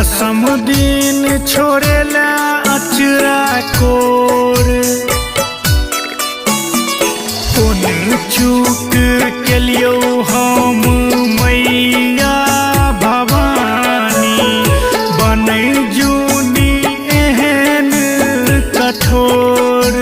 समदीन छोड़ेला अचरा कोर कोन चूक के लियो हम मैया भवानी बनै जूनी एहन कठोर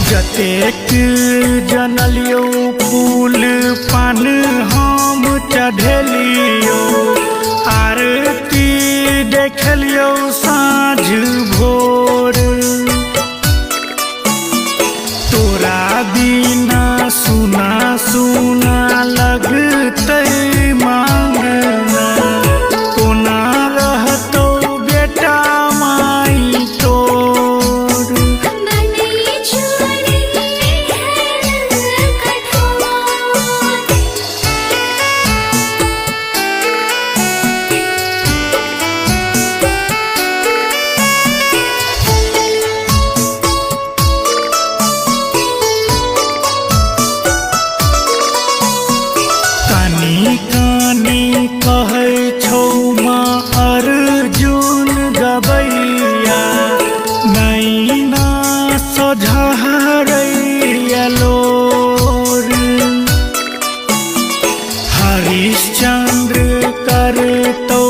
जतेक जनलियो फूल पान हम चढ़ेलियो आरती देखलियो साँझ भोर तोरा बिना सुना सुना लगतै मांगना कोना रहतौ बेटा माई तोर कानी कहै छौ माँ अर्जुन गबैया नैना सोझरैया लोर हरिश्चंद्र करतौ